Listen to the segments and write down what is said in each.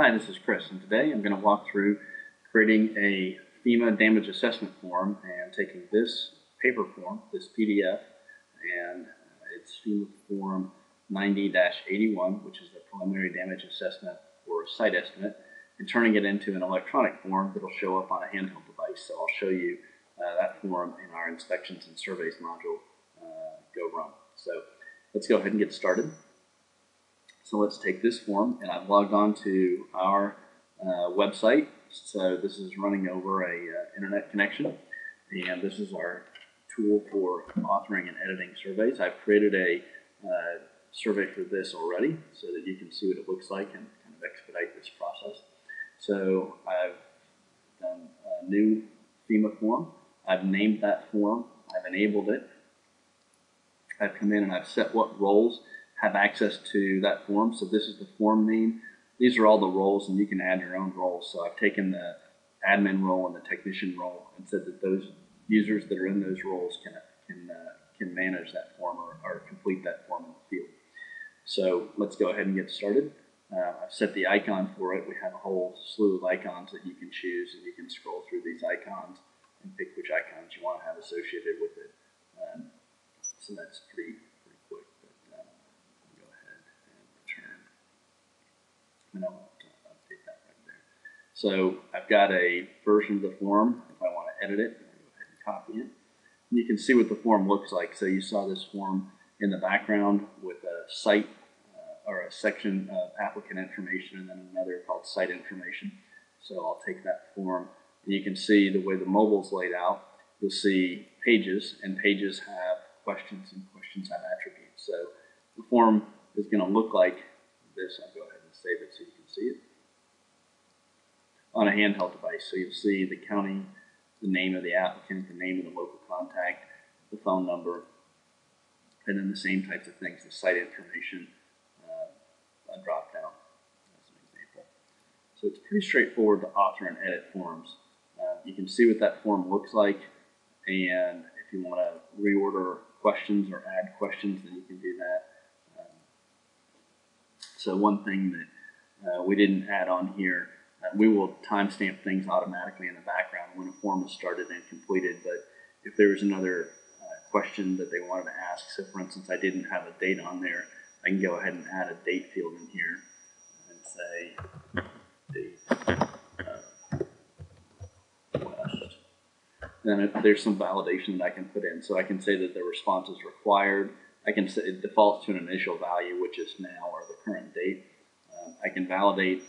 Hi, this is Chris, and today I'm going to walk through creating a FEMA damage assessment form and taking this paper form, this PDF, and it's FEMA form 90-81, which is the preliminary damage assessment for a site estimate, and turning it into an electronic form that will show up on a handheld device. So I'll show you that form in our inspections and surveys module, goRoam. So let's go ahead and get started. So let's take this form, and I've logged on to our website. So this is running over a internet connection, and this is our tool for authoring and editing surveys. I've created a survey for this already so that you can see what it looks like and kind of expedite this process. So I've done a new FEMA form. I've named that form. I've enabled it. I've come in and I've set what roles have access to that form. So this is the form name. These are all the roles, and you can add your own roles. So I've taken the admin role and the technician role and said that those users that are in those roles can manage that form or complete that form in the field. So let's go ahead and get started. I've set the icon for it. We have a whole slew of icons that you can choose, and you can scroll through these icons and pick which icons you want to have associated with it. So that's pretty quick. But go ahead and return, and I'll update that right there. So I've got a version of the form. If I want to edit it, I'll go ahead and copy it. And you can see what the form looks like. So you saw this form in the background with a site or a section of applicant information, and then another called site information. So I'll take that form, and you can see the way the mobile's laid out. You'll see pages, and pages have questions, and questions have attributes. So the form is going to look like this. I'll go ahead and save it so you can see it on a handheld device. So you'll see the county, the name of the applicant, the name of the local contact, the phone number, and then the same types of things, the site information, a drop down as an example. So it's pretty straightforward to author and edit forms. You can see what that form looks like, and if you want to reorder questions or add questions, then you can do that. So one thing that we didn't add on here, we will timestamp things automatically in the background when a form is started and completed, but if there was another question that they wanted to ask, so for instance I didn't have a date on there, I can go ahead and add a date field in here and say date request. Then if there's some validation that I can put in, so I can say that the response is required. I can say it defaults to an initial value, which is now or the current date. I can validate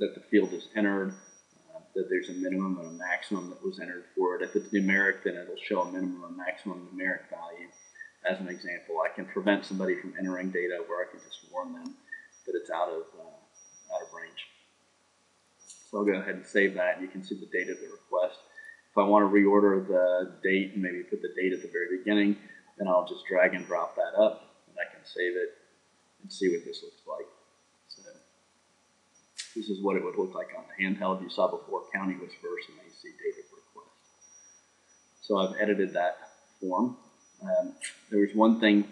that the field is entered, that there's a minimum and a maximum that was entered for it. If it's numeric, then it'll show a minimum and maximum numeric value. As an example, I can prevent somebody from entering data where I can just warn them that it's out of range. So I'll go ahead and save that, and you can see the date of the request. If I want to reorder the date and maybe put the date at the very beginning, then I'll just drag and drop that up, and I can save it and see what this looks like. So this is what it would look like on the handheld. You saw before county was first, and then you see date of request. So I've edited that form. There was one thing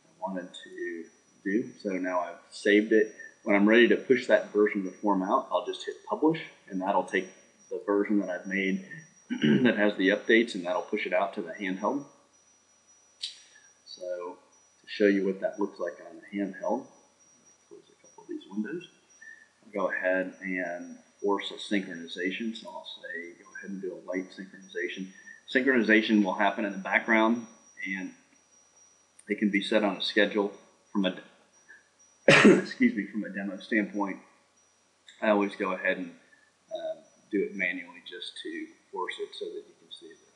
I wanted to do, so now I've saved it. When I'm ready to push that version of the form out, I'll just hit publish, and that'll take the version that I've made that has the updates, and that'll push it out to the handheld. So to show you what that looks like on the handheld, close a couple of these windows. I'll go ahead and force a synchronization, so I'll say go ahead and do a light synchronization. Synchronization will happen in the background, and it can be set on a schedule from a excuse me, from a demo standpoint. I always go ahead and do it manually just to force it so that you can see the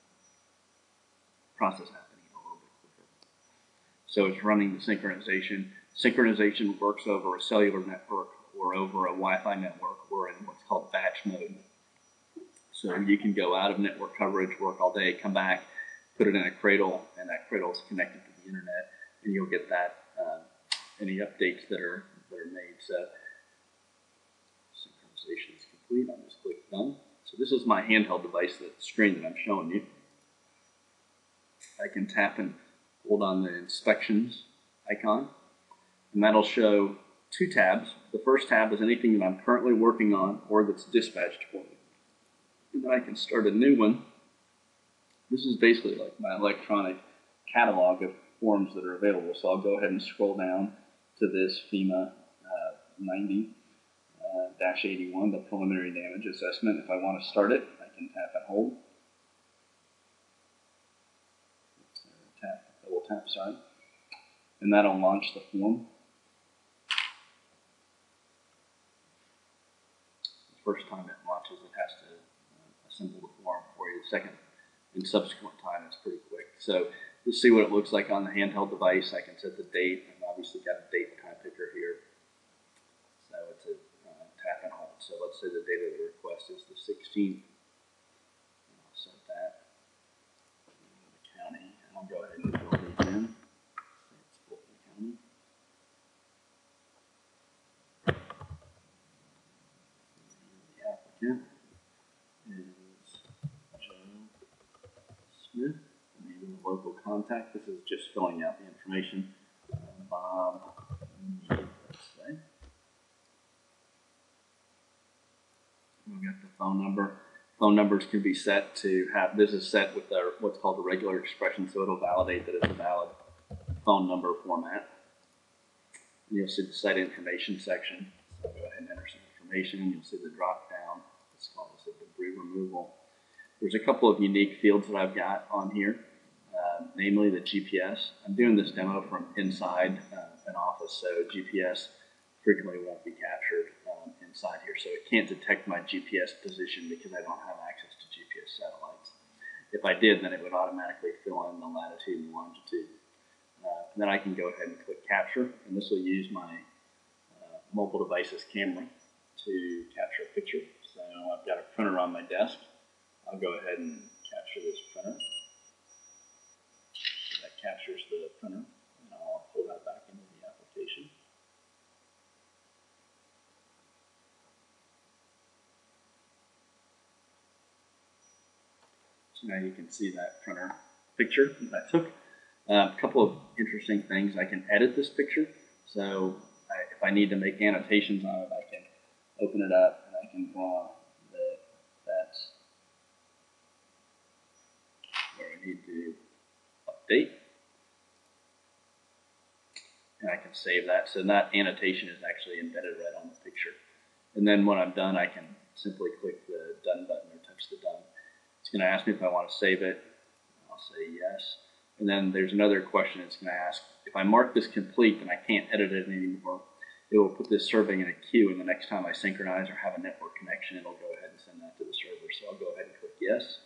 process happening a little bit quicker. So it's running the synchronization. Synchronization works over a cellular network or over a Wi-Fi network or in what's called batch mode. So you can go out of network coverage, work all day, come back, put it in a cradle, and that cradle is connected to the internet, and you'll get that any updates that are made. So synchronization is complete. I'll just click done. So this is my handheld device, the screen that I'm showing you. I can tap and hold on the inspections icon, and that'll show two tabs. The first tab is anything that I'm currently working on or that's dispatched for me. And then I can start a new one. This is basically like my electronic catalog of forms that are available. So I'll go ahead and scroll down to this FEMA 90-81, the preliminary damage assessment. If I want to start it, I can tap and hold. Double tap, sorry. And that'll launch the form. The first time it launches, it has to assemble the form for you. The second and subsequent time, it's pretty quick. So you'll see what it looks like on the handheld device. I can set the date. I've obviously got a date and time picker here. So it's a tap and hold. So let's say the date of the request is the 16th. I'll set that. The county, and I'll go ahead and fill these in. It's Fulton County. The applicant is Joe Smith. Maybe the local contact. This is just filling out the information. Bob, let's say. We've got the phone number. Phone numbers can be set to have, this is set with our, what's called the regular expression, so it'll validate that it's a valid phone number format. And you'll see the site information section. So go ahead and enter some information, and you'll see the drop down. It's called debris removal. There's a couple of unique fields that I've got on here, namely the GPS. I'm doing this demo from inside an office, so GPS frequently won't be captured inside here. So it can't detect my GPS position because I don't have access to GPS satellites. If I did, then it would automatically fill in the latitude and longitude. And then I can go ahead and click capture, and this will use my mobile device's camera to capture a picture. So I've got a printer on my desk. I'll go ahead and capture this printer. So that captures the printer, and I'll pull that back into the application. So now you can see that printer picture that I took. A couple of interesting things. I can edit this picture. So if I need to make annotations on it, I can open it up and I can draw that's where I need to update. And I can save that. So that annotation is actually embedded right on the picture. And then when I'm done, I can simply click the done button or touch the done. It's going to ask me if I want to save it. I'll say yes. And then there's another question it's going to ask. If I mark this complete, then I can't edit it anymore. It will put this survey in a queue, and the next time I synchronize or have a network connection, it'll go ahead and send that to the server. So I'll go ahead and click yes.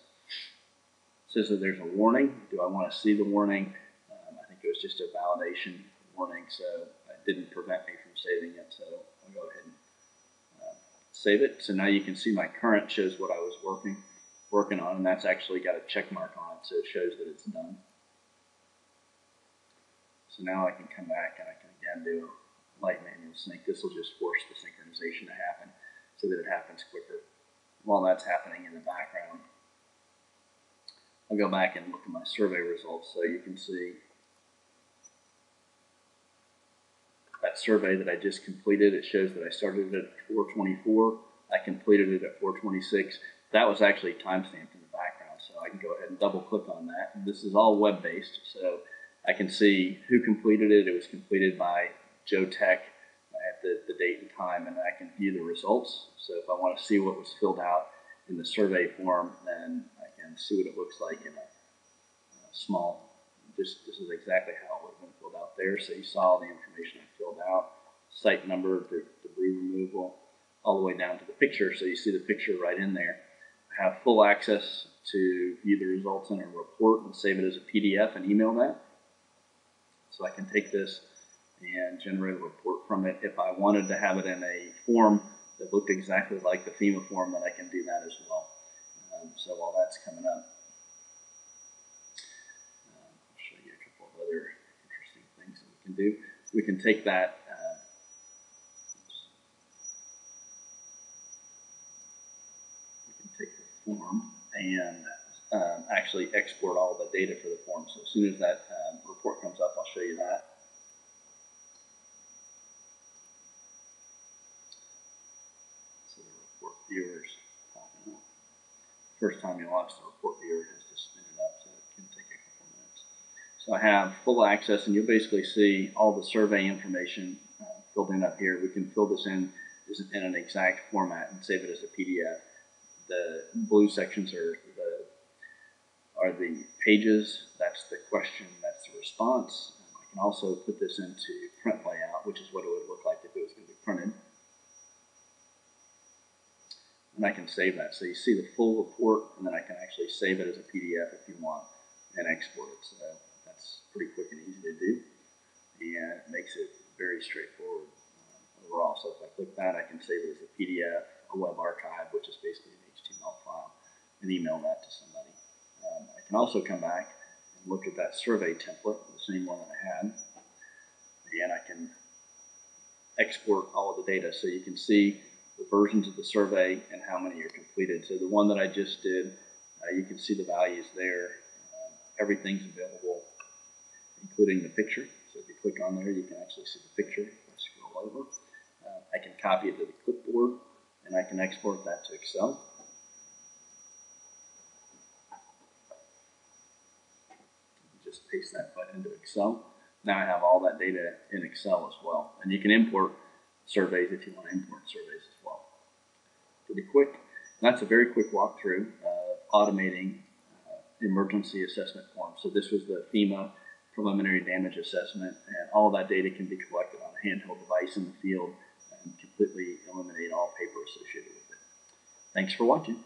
It says that there's a warning. Do I want to see the warning? I think it was just a validation warning, so it didn't prevent me from saving it. So I'll go ahead and save it. So now you can see my current shows what I was working on, and that's actually got a check mark on it, so it shows that it's done. So now I can come back and I can again do a light manual sync. This will just force the synchronization to happen so that it happens quicker. While that's happening in the background, I'll go back and look at my survey results. So you can see that survey that I just completed. It shows that I started it at 4:24. I completed it at 4:26. That was actually timestamped in the background, so I can go ahead and double click on that. This is all web-based, so I can see who completed it. It was completed by Joe Tech at the date and time, and I can view the results. So if I want to see what was filled out in the survey form, then I can see what it looks like in a small, this is exactly how it would have been filled out there. So you saw the information I filled out, site number, the debris removal, all the way down to the picture. So you see the picture right in there. I have full access to view the results in a report and save it as a PDF and email that. So I can take this and generate a report from it. If I wanted to have it in a form that looked exactly like the FEMA form, then I can do that as well. So while that's coming up, I'll show you a couple of other interesting things that we can do. We can take that, we can take the form and actually export all the data for the form. So as soon as that report comes up, I'll show you that. first time you launch the report viewer, it has to spin it up, so it can take a couple minutes. So I have full access, and you'll basically see all the survey information filled in up here. We can fill this in an exact format and save it as a PDF. The blue sections are the pages. That's the question. That's the response. I can also put this into print layout, which is what it would look like if it was going to be printed. And I can save that. So you see the full report, and then I can actually save it as a PDF if you want and export it. So that's pretty quick and easy to do, and it makes it very straightforward overall. So if I click that, I can save it as a PDF, a web archive, which is basically an HTML file, and email that to somebody. I can also come back and look at that survey template, the same one that I had, and I can export all of the data so you can see the versions of the survey and how many are completed. So the one that I just did, you can see the values there. Everything's available, including the picture. So if you click on there, you can actually see the picture. If I scroll over, I can copy it to the clipboard, and I can export that to Excel. Just paste that button into Excel. Now I have all that data in Excel as well. And you can import surveys if you want to import surveys as well. Pretty quick. And that's a very quick walkthrough of automating emergency assessment forms. So this was the FEMA preliminary damage assessment, and all that data can be collected on a handheld device in the field and completely eliminate all paper associated with it. Thanks for watching.